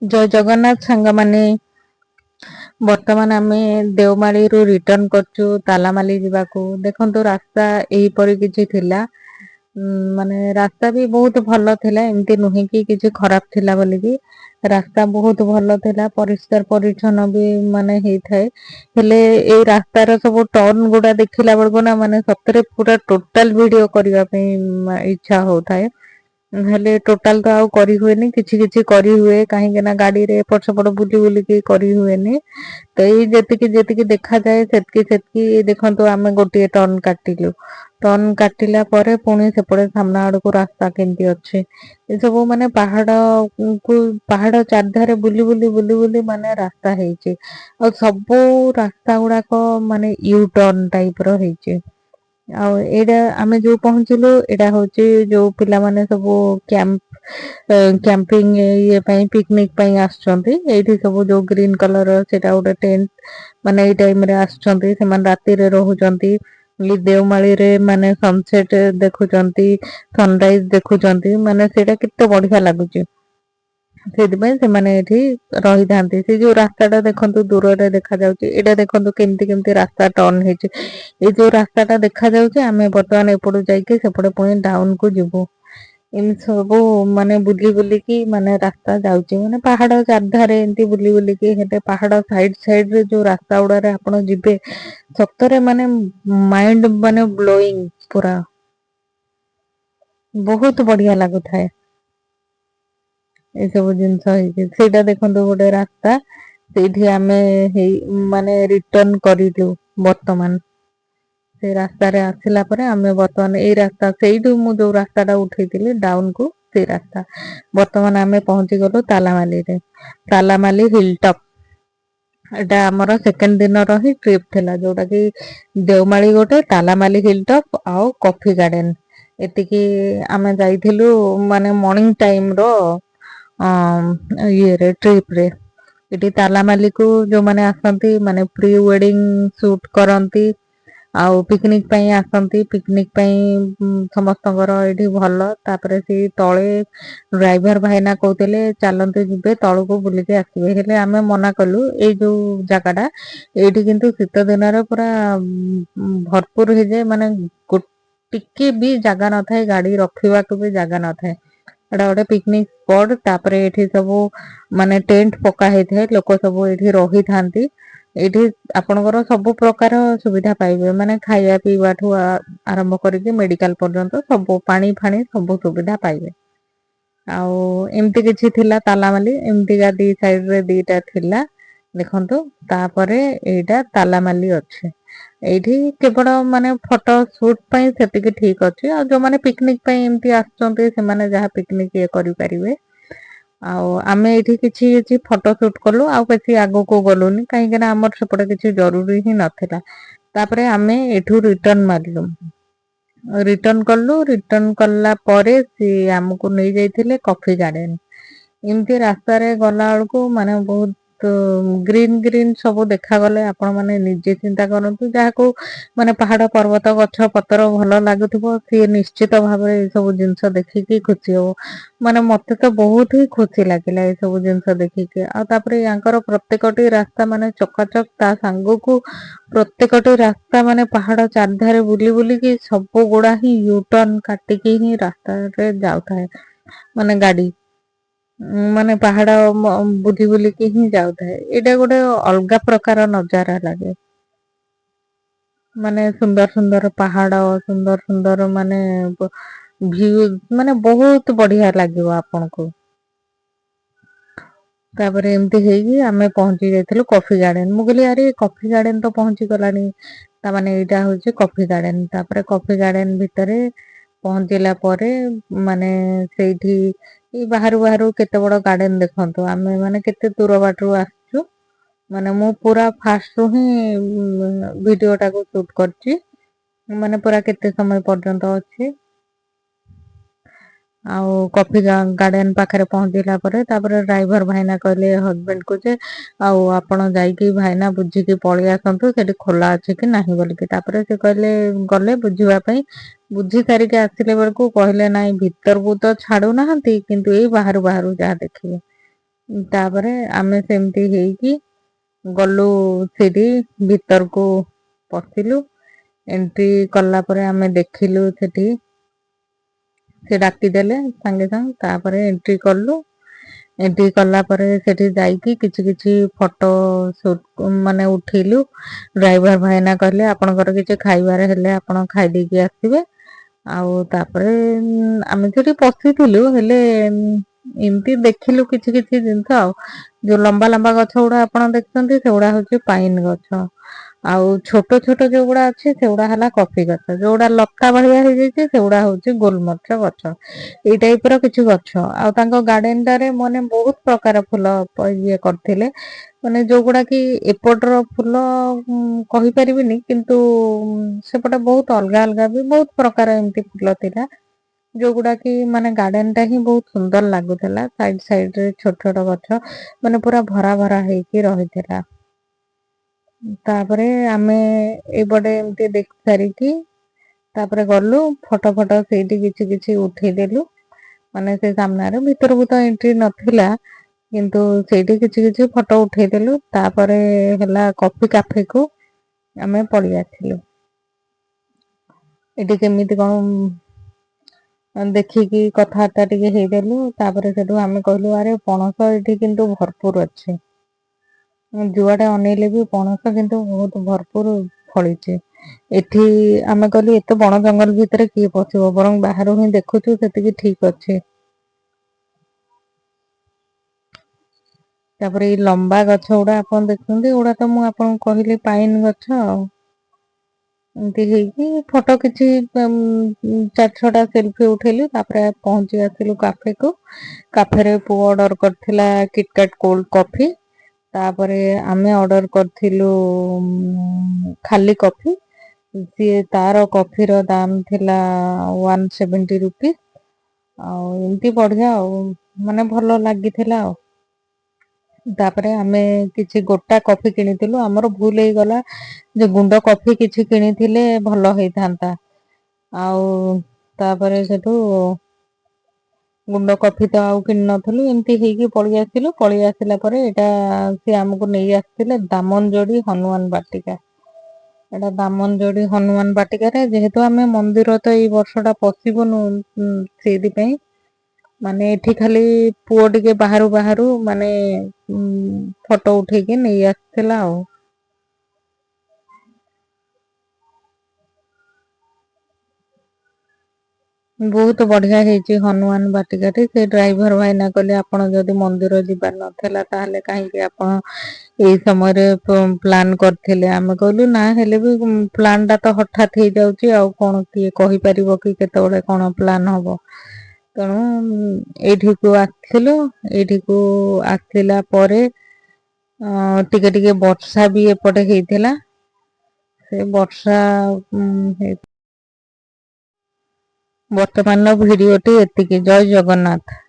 जय जगन्नाथ सांग माने ବର୍ତ୍ତମାନ ଆମେ ଦେଓମାଳିରୁ ରିଟର୍ନ କରୁଛୁ ତାଲାମାଲି ଯିବାକୁ। ଦେଖନ୍ତୁ ରାସ୍ତା ଏହିପରି କିଛି ଥିଲା। ମାନେ ରାସ୍ତା ବି ବହୁତ ଭଲ ଥିଲା, ଏମିତି ନୁହେଁ କି କିଛି ଖରାପ ଥିଲା ବୋଲିକି। ରାସ୍ତା ବହୁତ ଭଲ ଥିଲା, ପରିଷ୍କାର ପରିଚ୍ଛନ୍ନ ବି ମାନେ ହେଇଥାଏ। ହେଲେ ଏଇ ରାସ୍ତାର ସବୁ ଟର୍ନ ଗୁଡା ଦେଖିଲା ବେଳକୁ ନା ମାନେ ସତରେ ପୁରା ଟୋଟାଲ ଭିଡିଓ କରିବା ପାଇଁ ଇଚ୍ଛା ହଉଥାଏ। ହେଲେ ଟୋଟାଲ ତ ଆଉ କରି ହୁଏନି, କିଛି କିଛି କରି ହୁଏ କାହିଁକି ନା ଗାଡିରେ ଏପଟ ସେପଟ ବୁଲି ବୁଲିକି କରି ହୁଏନି। ତ ଏଇ ଯେତିକି ଯେତିକି ଦେଖାଯାଏ ସେତିକି ସେତିକି ଦେଖନ୍ତୁ ଆମେ ଗୋଟିଏ ଟର୍ନ କାଟିଲୁ। ଟର୍ନ କାଟିଲା ପରେ ପୁଣି ସେପଟେ ସାମ୍ନା ଆଡକୁ ରାସ୍ତା କେମିତି ଅଛି। ଏସବୁ ମାନେ ପାହାଡ କୁ ପାହାଡ ଚାରିଧାରେ ବୁଲି ବୁଲି ବୁଲି ବୁଲି ମାନେ ରାସ୍ତା ହେଇଛି। ଆଉ ସବୁ ରାସ୍ତା ଗୁଡାକ ମାନେ ୟୁ ଟର୍ନ ଟାଇପ ର ହେଇଛି। ଆଉ ଏଇଟା ଆମେ ଯୋଉ ପହଞ୍ଚିଲୁ ଏଇଟା ହଉଛି ଯୋଉ ପିଲାମାନେ ସବୁ କ୍ୟାମ୍ପିଙ୍ଗ ଇଏ ପାଇଁ ପିକନିକ ପାଇଁ ଆସୁଛନ୍ତି। ଏଇଠି ସବୁ ଯୋଉ ଗ୍ରୀନ କଲର ସେଇଟା ଗୋଟେ ଟେଣ୍ଟ ମାନେ ଏଇ ଟାଇମ ରେ ଆସୁଛନ୍ତି, ସେମାନେ ରାତିରେ ରହୁଛନ୍ତି। ଦେଓମାଳିରେ ମାନେ ସନସେଟ ଦେଖୁଛନ୍ତି, ସନରାଇଜ ଦେଖୁଛନ୍ତି, ମାନେ ସେଇଟା କେତେ ବଢିଆ ଲାଗୁଛି। ସେଥିପାଇଁ ସେମାନେ ଏଠି ରହିଥାନ୍ତି। ସେ ଯୋଉ ରାସ୍ତା ଟା ଦେଖନ୍ତୁ ଦୂରରେ ଦେଖା ଯାଉଛି, ଏଇଟା ଦେଖନ୍ତୁ କେମିତି କେମିତି ରାସ୍ତା ଟର୍ଣ ହେଇଛି। ଏଇ ଯୋଉ ରାସ୍ତା ଟା ଦେଖା ଯାଉଛି ଆମେ ବର୍ତ୍ତମାନ ଏପଟୁ ଯାଇକି ସେପଟେ ପୁଣି ଡାଉନ କୁ ଯିବୁ। ଏମିତି ସବୁ ମାନେ ବୁଲି ବୁଲିକି ମାନେ ରାସ୍ତା ଯାଉଛି, ମାନେ ପାହାଡ ଚାରିଧାରେ ଏମିତି ବୁଲି ବୁଲିକି ହେଲେ ପାହାଡ ସାଇଡ ସାଇଡ ରେ ଯୋଉ ରାସ୍ତା ଗୁଡାରେ ଆପଣ ଯିବେ ସତରେ ମାନେ ମାଇଣ୍ଡ ମାନେ ବ୍ଲୋଇଂ ପୁରା ବହୁତ ବଢିଆ ଲାଗୁଥାଏ। ଏସବୁ ଜିନିଷ ହେଇଛି, ସେଇଟା ଦେଖନ୍ତୁ ଗୋଟେ ରାସ୍ତା। ସେଇଠି ଆମେ ହେଇ ମାନେ ରିଟର୍ଣ କରିଲୁ ବର୍ତ୍ତମାନ। ସେଇ ରାସ୍ତାରେ ଆସିଲା ପରେ ଆମେ ବର୍ତ୍ତମାନ ଏଇ ରାସ୍ତା ସେଇଠୁ ମୁଁ ଯୋଉ ରାସ୍ତା ଟା ଉଠେଇଥିଲି ଡାଉନ କୁ ସେଇ ରାସ୍ତା। ବର୍ତ୍ତମାନ ଆମେ ପହଞ୍ଚି ଗଲୁ ତାଲାମାଲିରେ, ତାଲାମାଲି ହିଲ୍ ଟପ୍। ଏଇଟା ଆମର ସେକେଣ୍ଡ ଦିନର ହିଁ ଟ୍ରିପ୍ ଥିଲା, ଯୋଉଟା କି ଦେଓମାଳି ଗୋଟେ, ତାଲାମାଲି ହିଲ୍ ଟପ୍ ଆଉ କଫି ଗାର୍ଡେନ। ଏତିକି ଆମେ ଯାଇଥିଲୁ ମାନେ ମର୍ଣିଂ ଟାଇମ ର ଇଏରେ ଟ୍ରିପ ରେ। ଏଠି ତାଲାମାଲି କୁ ଯୋଉମାନେ ଆସନ୍ତି ମାନେ ପ୍ରି ୱେଡିଙ୍ଗ ସୁଟ କରନ୍ତି। ଆଉ ପିକନିକ ପାଇଁ ଆସନ୍ତି, ପିକନିକ ପାଇଁ ସମସ୍ତଙ୍କର ଏଇଠି ଭଲ। ତାପରେ ସେ ତଳେ ଡ୍ରାଇଭର ଭାଇନା କହୁଥିଲେ ଚାଲନ୍ତୁ ଯିବେ ତଳକୁ ବୁଲିକି ଆସିବେ, ହେଲେ ଆମେ ମନା କଲୁ ଏଇ ଯୋଉ ଜାଗା ଟା ଏଇଠି କିନ୍ତୁ ଶୀତ ଦିନରେ ପୁରା ଭରପୁର ହେଇଯାଏ, ମାନେ ଟିକେ ବି ଜାଗା ନଥାଏ, ଗାଡି ରଖିବାକୁ ବି ଜାଗା ନଥାଏ। ଏଟା ଗୋଟେ ପିକନିକ ସ୍ପଟ, ତାପରେ ଏଠି ସବୁ ମାନେ ଟେଣ୍ଟ ପକା ହେଇଥାଏ, ଲୋକ ସବୁ ଏଇଠି ରହିଥାନ୍ତି। ଏଇଠି ଆପଣଙ୍କର ସବୁ ପ୍ରକାର ସୁବିଧା ପାଇବେ, ମାନେ ଖାଇବା ପିଇବାଠୁ ଆରମ୍ଭ କରିକି ମେଡିକାଲ ପର୍ଯ୍ୟନ୍ତ ସବୁ ପାଣି ଫାଣି ସବୁ ସୁବିଧା ପାଇବେ। ଆଉ ଏମିତି କିଛି ଥିଲା ତାଲାମାଲି, ଏମିତିକା ଦି ସାଇଡ ରେ ଦିଟା ଥିଲା। ଦେଖନ୍ତୁ ତାପରେ ଏଇଟା ତାଲାମାଲି ଅଛି। ଏଇଠି କେବଳ ମାନେ ଫଟୋ ସୁଟ ପାଇଁ ସେତିକି ଠିକ ଅଛି, ଆଉ ଯୋଉମାନେ ପିକନିକ ପାଇଁ ଏମତି ଆସୁଛନ୍ତି ସେମାନେ ଯାହା ପିକନିକ ଇଏ କରିପାରିବେ। ଆଉ ଆମେ ଏଇଠି କିଛି କିଛି ଫଟୋ ସୁଟ କଲୁ, ଆଉ କିଛି ଆଗକୁ ଗଲୁନି କାହିଁକି ନା ଆମର ସେପଟେ କିଛି ଜରୁରୀ ହିଁ ନଥିଲା। ତାପରେ ଆମେ ଏଠୁ ରିଟର୍ଣ ମାରିଲୁ। ରିଟର୍ଣ କଲୁ, ରିଟର୍ଣ କଲା ପରେ ସିଏ ଆମକୁ ନେଇ ଯାଇଥିଲେ କଫି ଗାର୍ଡେନ। ଏମିତି ରାସ୍ତାରେ ଗଲା ବେଳକୁ ମାନେ ବହୁତ ଗ୍ରୀନ୍ ଗ୍ରୀନ୍ ସବୁ ଦେଖାଗଲେ ଆପଣ ମାନେ ନିଜେ ଚିନ୍ତା କରନ୍ତୁ, ଯାହାକୁ ମାନେ ପାହାଡ ପର୍ବତ ଗଛ ପତ୍ର ଭଲ ଲାଗୁଥିବ ସିଏ ନିଶ୍ଚିତ ଭାବରେ ଏଇ ସବୁ ଜିନିଷ ଦେଖିକି ଖୁସି ହବ। ମାନେ ମତେ ତ ବହୁତ ହିଁ ଖୁସି ଲାଗିଲା ଏ ସବୁ ଜିନିଷ ଦେଖିକି। ଆଉ ତାପରେ ୟାଙ୍କର ପ୍ରତ୍ୟେକଟି ରାସ୍ତା ମାନେ ଚକାଚକ, ତା ସାଙ୍ଗକୁ ପ୍ରତ୍ୟେକଟି ରାସ୍ତା ମାନେ ପାହାଡ ଚାରିଧାରେ ବୁଲି ବୁଲିକି ସବୁ ଗୁଡା ହିଁ ୟୁଟର୍ଣ କାଟିକି ହିଁ ରାସ୍ତାରେ ଯାଉଥାଏ ମାନେ ଗାଡି। ମାନେ ପାହାଡ ବୁଲି ବୁଲିକି ହିଁ ଯାଉଥାଏ, ଏଇଟା ଗୋଟେ ଅଲଗା ପ୍ରକାର ନଜାରା ଲାଗେ। ମାନେ ସୁନ୍ଦର ସୁନ୍ଦର ପାହାଡ, ସୁନ୍ଦର ସୁନ୍ଦର ମାନେ ଭିଉ, ମାନେ ବହୁତ ବଢିଆ ଲାଗିବ ଆପଣଙ୍କୁ। ତାପରେ ଏମିତି ହେଇକି ଆମେ ପହଞ୍ଚି ଯାଇଥିଲୁ କଫି ଗାର୍ଡେନ, ମୁଁ କହିଲି ଆରେ କଫି ଗାର୍ଡେନ ତ ପହଞ୍ଚି ଗଲାଣି, ତାମାନେ ଏଇଟା ହଉଛି କଫି ଗାର୍ଡେନ। ତାପରେ କଫି ଗାର୍ଡେନ ଭିତରେ ପହଞ୍ଚିଲା ପରେ ମାନେ ସେଇଠି ବାହାରୁ ବାହାରୁ କେତେ ବଡ ଗାର୍ଡେନ ଦେଖନ୍ତୁ, ଆମେ ମାନେ କେତେ ଦୂର ବାଟରୁ ଆସିଛୁ। ମାନେ ମୁଁ ପୁରା ଫାଷ୍ଟ ରୁ ହିଁ ଭିଡିଓ ଟାକୁ ସୁଟ କରିଛି। ମାନେ ପୁରା କେତେ ସମୟ ପର୍ଯ୍ୟନ୍ତ ଅଛି। ଆଉ କଫି ଗାର୍ଡେନ ପାଖରେ ପହଞ୍ଚିଲା ପରେ ତାପରେ ଡ୍ରାଇଭର ଭାଇନା କହିଲେ ହଜବେଣ୍ଡ କୁ ଯେ ଆଉ ଆପଣ ଯାଇକି ଭାଇନା ବୁଝିକି ପଳେଇ ଆସନ୍ତୁ ସେଠି ଖୋଲା ଅଛି କି ନାହିଁ ବୋଲିକି। ତାପରେ ସେ କହିଲେ ଗଲେ ବୁଝିବା ପାଇଁ, ବୁଝି ସାରିକି ଆସିଲେ ବେଳକୁ କହିଲେ ନାଇଁ ଭିତରକୁ ତ ଛାଡୁନାହାନ୍ତି, କିନ୍ତୁ ଏଇ ବାହାରୁ ବାହାରୁ ଯାହା ଦେଖିବେ। ତାପରେ ଆମେ ସେମିତି ହେଇକି ଗଲୁ ସେଠି ଭିତରକୁ ପଶିଲୁ। ଏଣ୍ଟ୍ରି କଲା ପରେ ଆମେ ଦେଖିଲୁ ସେଠି ସେ ଡାକିଦେଲେ ସାଙ୍ଗେ ସାଙ୍ଗେ, ତାପରେ ଏଣ୍ଟ୍ରି କଲୁ। ଏଣ୍ଟ୍ରି କଲା ପରେ ସେଠି ଯାଇକି କିଛି କିଛି ଫଟୋ ସୁଟ ମାନେ ଉଠେଇଲୁ। ଡ୍ରାଇଭର ଭାଇନା କହିଲେ ଆପଣଙ୍କର କିଛି ଖାଇବାରେ ହେଲେ ଆପଣ ଖାଇ ଦେଇକି ଆସିବେ। ଆଉ ତାପରେ ଆମେ ସେଠି ପଶିଥିଲୁ, ହେଲେ ଏମିତି ଦେଖିଲୁ କିଛି କିଛି ଜିନିଷ ଆଉ। ଯୋଉ ଲମ୍ବା ଲମ୍ବା ଗଛ ଗୁଡା ଆପଣ ଦେଖିଛନ୍ତି ସେଗୁଡା ହଉଛି ପାଇନ ଗଛ। ଆଉ ଛୋଟ ଛୋଟ ଯୋଉଗୁଡା ଅଛି ସେଗୁଡା ହେଲା କଫି ଗଛ। ଯୋଉଗୁଡା ଲତା ଭଳିଆ ହେଇଯାଇଛି ସେଗୁଡା ହଉଛି ଗୋଲମରିଚ ଗଛ। ଏଇ ଟାଇପ ର କିଛି ଗଛ। ଆଉ ତାଙ୍କ ଗାର୍ଡେନ ଟାରେ ମାନେ ବହୁତ ପ୍ରକାର ଫୁଲ ଇଏ କରିଥିଲେ। ମାନେ ଯୋଉଗୁଡା କି ଏପଟର ଫୁଲ କହିପାରିବିନି, କିନ୍ତୁ ସେପଟେ ବହୁତ ଅଲଗା ଅଲଗା ବି ବହୁତ ପ୍ରକାର ଏମିତି ଫୁଲ ଥିଲା। ଯୋଉଗୁଡା କି ମାନେ ଗାର୍ଡେନ ଟା ହିଁ ବହୁତ ସୁନ୍ଦର ଲାଗୁଥିଲା। ସାଇଡ ସାଇଡ ରେ ଛୋଟ ଛୋଟ ଗଛ ମାନେ ପୁରା ଭରା ଭରା ହେଇକି ରହିଥିଲା। ତାପରେ ଆମେ ଏଇପଟେ ଏମିତି ଦେଖି ସାରିକି ତାପରେ ଗଲୁ ଫଟୋ ଫଟୋ ସେଇଠି କିଛି କିଛି ଉଠେଇଦେଲୁ। ମାନେ ସେ ସାମ୍ନାରେ, ଭିତରକୁ ତ ଏଣ୍ଟ୍ରି ନଥିଲା। କିନ୍ତୁ ସେଇଠି କିଛି କିଛି ଫଟୋ ଉଠେଇଦେଲୁ। ତାପରେ ହେଲା କଫି କାଫେ କୁ ଆମେ ପଳେଇ ଆସିଲୁ। ଏଠି କେମିତି କଣ ଦେଖିକି କଥାବାର୍ତ୍ତା ଟିକେ ହେଇଦେଲୁ। ତାପରେ ସେଠୁ ଆମେ କହିଲୁ ଆରେ ପଣସ ଏଠି କିନ୍ତୁ ଭରପୁର ଅଛି। ଯୁଆଡେ ଅନେଇଲେ ବି ପଣସ କିନ୍ତୁ ବହୁତ ଭରପୁର ଫଳିଛି। ଏଠି ଆମେ କହିଲୁ ଏତେ ବଣ ଜଙ୍ଗଲ ଭିତରେ କିଏ ପଶିବ, ବରଂ ବାହାରୁ ହିଁ ଦେଖୁଛୁ ସେତିକି ଠିକ ଅଛି। ତାପରେ ଏଇ ଲମ୍ବା ଗଛ ଗୁଡା ଆପଣ ଦେଖୁଛନ୍ତି, ଏଗୁଡା ତ ମୁଁ ଆପଣଙ୍କୁ କହିଲି ପାଇନ ଗଛ ଆଉ। ଏମିତି ହେଇକି ଫଟୋ କିଛି 4-6ଟା ସେଲଫି ଉଠେଇଲୁ। ତାପରେ ପହଞ୍ଚି ଆସିଲୁ କାଫେ କୁ। କାଫେରେ ପୁଅ ଅର୍ଡର କରିଥିଲା କିଟକାଟ କୋଲ୍ଡ କଫି। ତାପରେ ଆମେ ଅର୍ଡର କରିଥିଲୁ ଖାଲି କଫି। ସିଏ ତାର କଫିର ଦାମ ଥିଲା 170 ରୁପିଜ। ଆଉ ଏମିତି ବଢିଆ ଆଉ, ମାନେ ଭଲ ଲାଗିଥିଲା ଆଉ। ତାପରେ ଆମେ କିଛି ଗୋଟା କଫି କିଣିଥିଲୁ। ଆମର ଭୁଲ ହେଇଗଲା ଯେ ଗୁଣ୍ଡ କଫି କିଛି କିଣିଥିଲେ ଭଲ ହେଇଥାନ୍ତା। ଆଉ ତାପରେ ସେଠୁ ଗୁଣ୍ଡ କଫି ତ ଆଉ କିଣି ନଥିଲୁ। ଏମିତି ହେଇକି ପଳେଇ ଆସିଲୁ। ପଳେଇ ଆସିଲା ପରେ ଏଇଟା ସିଏ ଆମକୁ ନେଇ ଆସିଥିଲେ ଦାମନ ଯୋଡି ହନୁମାନ ବାଟିକା। ଏଇଟା ଦାମନ ଯୋଡି ହନୁମାନ ବାଟିକାରେ, ଯେହେତୁ ଆମେ ମନ୍ଦିର ତ ଏଇ ବର୍ଷ ଟା ପଶିବୁନୁ ସେଇଥିପାଇଁ ମାନେ ଏଠି ଖାଲି ପୁଅ ଟିକେ ବାହାରୁ ବାହାରୁ ମାନେ ଫଟୋ ଉଠେଇକି ନେଇ ଆସିଥିଲା ଆଉ। ବହୁତ ବଢିଆ ହେଇଛି ହନୁମାନ ବାଟିକାଟି। ସେ ଡ୍ରାଇଭର ଭାଇନା କହିଲେ ଆପଣ ଯଦି ମନ୍ଦିର ଯିବାର ନଥିଲା ତାହେଲେ କାହିଁକି ଆପଣ ଏଇ ସମୟରେ ପ୍ଲାନ୍ କରିଥିଲେ। ଆମେ କହିଲୁ ନା ହେଲେ ବି ପ୍ଲାନ୍ ଟା ତ ହଠାତ୍ ହେଇଯାଉଛି ଆଉ କଣ କିଏ କହିପାରିବ କି କେତେବେଳେ କଣ ପ୍ଲାନ ହବ। ତେଣୁ ଏଇଠିକୁ ଆସିଥିଲୁ। ଏଇଠିକୁ ଆସିଲା ପରେ ଟିକେ ଟିକେ ବର୍ଷା ବି ଏପଟେ ହେଇଥିଲା। ସେ ବର୍ଷା ବର୍ତ୍ତମାନର ଭିଡିଓଟି ଏତିକି। ଜୟ ଜଗନ୍ନାଥ।